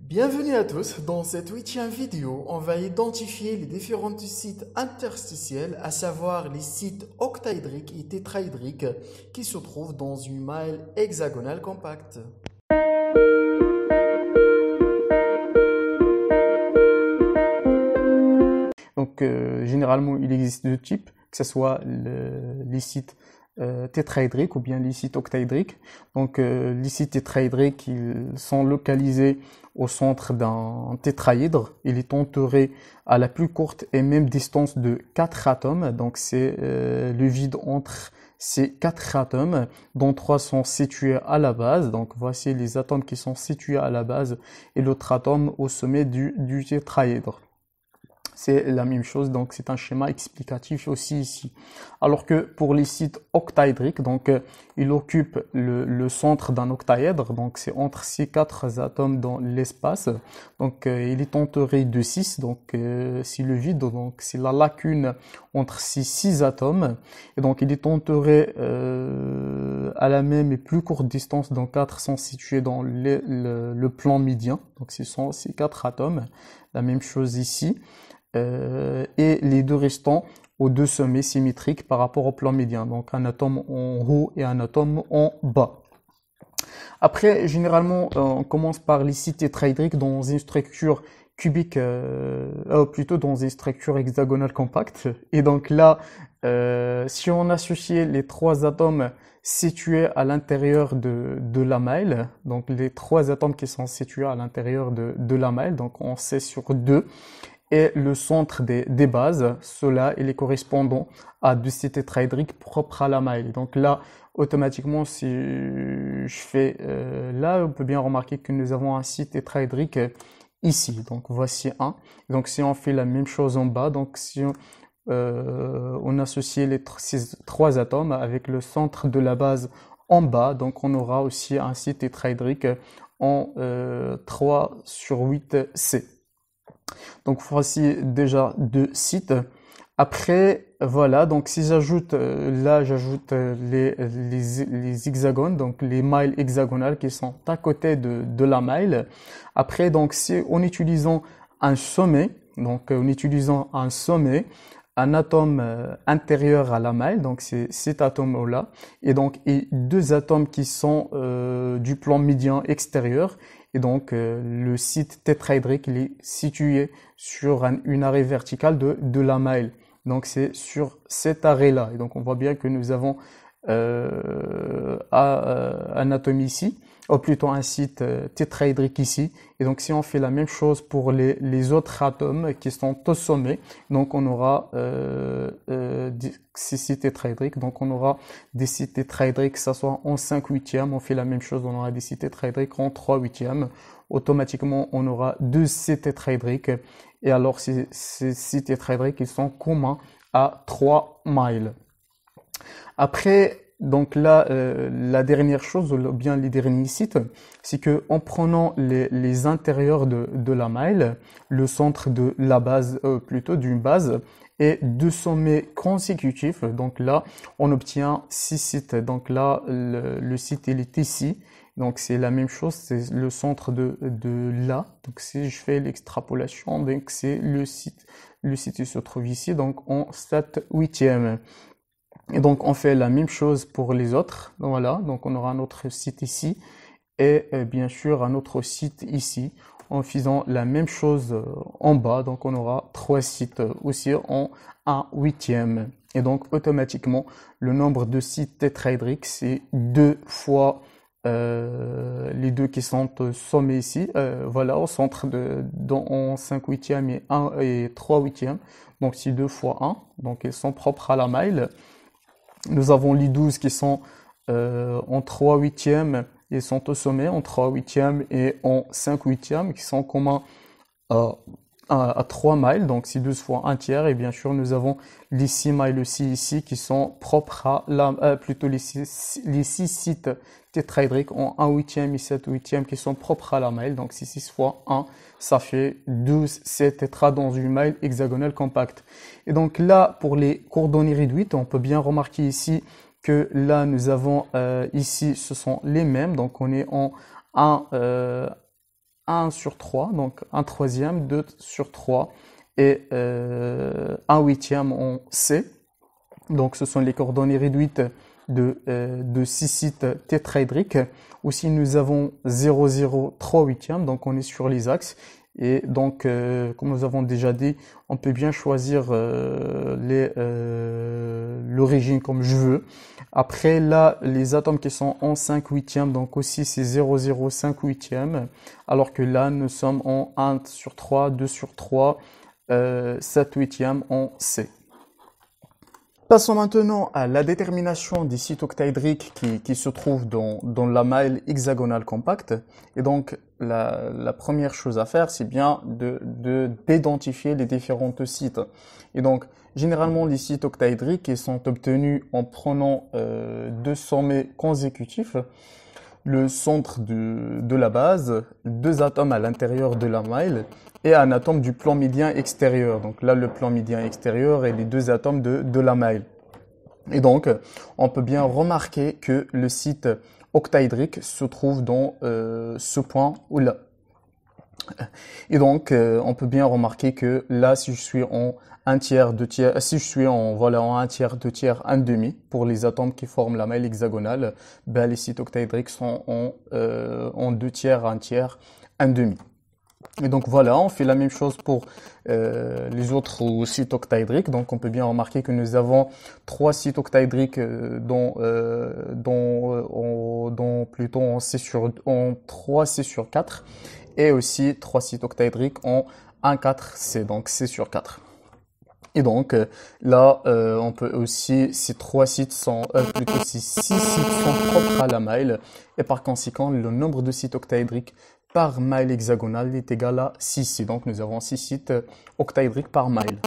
Bienvenue à tous. Dans cette huitième vidéo, on va identifier les différents sites interstitiels, à savoir les sites octaédriques et tétraédriques qui se trouvent dans une maille hexagonale compacte. Généralement, il existe deux types, que ce soit les sites tétraédriques ou bien les sites octaédriques. Les sites tétraédriques, ils sont localisés au centre d'un tétraèdre. Il est entouré à la plus courte et même distance de 4 atomes. Donc, c'est le vide entre ces 4 atomes, dont 3 sont situés à la base. Donc, voici les atomes qui sont situés à la base et l'autre atome au sommet du tétraèdre. C'est la même chose, donc c'est un schéma explicatif aussi ici. Alors que pour les sites octaédriques, il occupe le centre d'un octaèdre, donc c'est entre ces 4 atomes dans l'espace. Il est entouré de 6, c'est le vide, donc c'est la lacune entre ces 6 atomes. Et donc il est entouré à la même et plus courte distance, donc 4 sont situés dans le plan médian, donc ce sont ces 4 atomes. La même chose ici. Et les deux restants aux deux sommets symétriques par rapport au plan médian. Donc un atome en haut et un atome en bas. Après, généralement, on commence par les sites tétraédriques dans une structure cubique, plutôt dans une structure hexagonale compacte. Et donc là, si on associait les 3 atomes situés à l'intérieur de la maille, donc les 3 atomes qui sont situés à l'intérieur de la maille, donc on sait sur 2, et le centre des bases, cela il est correspondant à deux sites tétraédriques propres à la maille. Donc là, automatiquement, si je fais là, on peut bien remarquer que nous avons un site tétraédrique ici. Donc voici un. Donc si on fait la même chose en bas, donc si on associe ces 3 atomes avec le centre de la base en bas, donc on aura aussi un site tétraédrique en 3 sur 8C. Donc voici déjà 2 sites. Après, voilà, donc si j'ajoute, j'ajoute les hexagones, donc les mailles hexagonales qui sont à côté de la maille. Après, donc si en utilisant un sommet, un atome intérieur à la maille, donc c'est cet atome-là, et donc 2 atomes qui sont du plan médian extérieur. Et donc, le site tétraédrique, il est situé sur une arrêt verticale de la maille. Donc, c'est sur cet arrêt-là. Et donc, on voit bien que nous avons un atome ici, ou plutôt un site tétraédrique ici. Et donc, si on fait la même chose pour les autres atomes qui sont au sommet, donc on aura ces sites tétraédriques. Donc, on aura des sites tétraédriques, que ça soit en 5/8, on fait la même chose, on aura des sites tétraédriques en 3/8. Automatiquement, on aura 2 sites tétraédriques. Et alors, ces sites tétraédriques, ils sont communs à 3 mailles. Après, donc là, la dernière chose, ou bien les derniers sites, c'est que en prenant les intérieurs de la maille, le centre de la base, plutôt d'une base, et 2 sommets consécutifs, donc là, on obtient 6 sites. Donc là, le site, il est ici. Donc c'est la même chose, c'est le centre de là. Donc si je fais l'extrapolation, donc c'est le site il se trouve ici, donc en 7/8. Et donc on fait la même chose pour les autres. Voilà, donc on aura un autre site ici et bien sûr un autre site ici en faisant la même chose en bas. Donc on aura 3 sites aussi en 1/8. Et donc automatiquement le nombre de sites tétraédriques c'est 2 fois les 2 qui sont au sommet ici, voilà, au centre en 5/8 et 3/8. Donc c'est 2 fois 1, donc ils sont propres à la maille. Nous avons les 12 qui sont en 3/8, ils sont au sommet en 3/8 et en 5/8, qui sont communs à 3 mailles, donc c'est 12 fois 1 tiers. Et bien sûr, nous avons les 6 mailles aussi ici qui sont propres à plutôt les 6 sites tétraédriques en 1/8 et 7/8 qui sont propres à la maille. Donc c'est 6 fois 1, ça fait 12 7 tétras dans une maille hexagonale compacte. Et donc là, pour les coordonnées réduites, on peut bien remarquer ici que là, nous avons ici, ce sont les mêmes. Donc on est en 1 1 sur 3, donc 1 troisième, 2 sur 3 et 1 huitième en C. Donc ce sont les coordonnées réduites de 6 sites tétraédriques. Aussi nous avons 0, 0, 3 huitièmes, donc on est sur les axes. Et donc, comme nous avons déjà dit, on peut bien choisir l'origine comme je veux. Après, là, les atomes qui sont en 5 huitièmes, donc aussi c'est 0, 0, 5 huitièmes. Alors que là, nous sommes en 1 sur 3, 2 sur 3, 7 huitièmes en C. Passons maintenant à la détermination des sites octaédriques qui se trouvent dans la maille hexagonale compacte. Et donc, la première chose à faire, c'est bien d'identifier les différents sites. Et donc, généralement, les sites octaédriques ils sont obtenus en prenant deux sommets consécutifs, le centre de la base, deux atomes à l'intérieur de la maille et un atome du plan médian extérieur. Donc là, le plan médian extérieur et les deux atomes de la maille. Et donc, on peut bien remarquer que le site octaédrique se trouve dans ce point ou là. Et donc, on peut bien remarquer que là, si je suis en 1 tiers, 2 tiers, si je suis en 1 tiers, 2 tiers, 1 demi, pour les atomes qui forment la maille hexagonale, ben, les sites octaédriques sont en 2 tiers, 1 tiers, 1 demi. Et donc voilà, on fait la même chose pour les autres sites octaédriques. Donc on peut bien remarquer que nous avons 3 sites octaédriques plutôt en 3C sur 4 et aussi 3 sites octaédriques en 1,4C, donc C sur 4. Et donc là, on peut aussi, ces 3 sites sont, plutôt ces 6 sites sont propres à la maille et par conséquent, le nombre de sites octaédriques par maille hexagonale est égal à 6. Et donc nous avons 6 sites octaédriques par maille.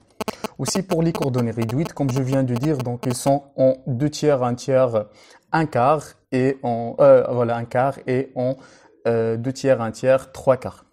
Aussi pour les coordonnées réduites, comme je viens de dire, donc ils sont en 2 tiers, 1 tiers, 1 quart et en 1 quart et en 2 tiers, 1 tiers, 3 quarts.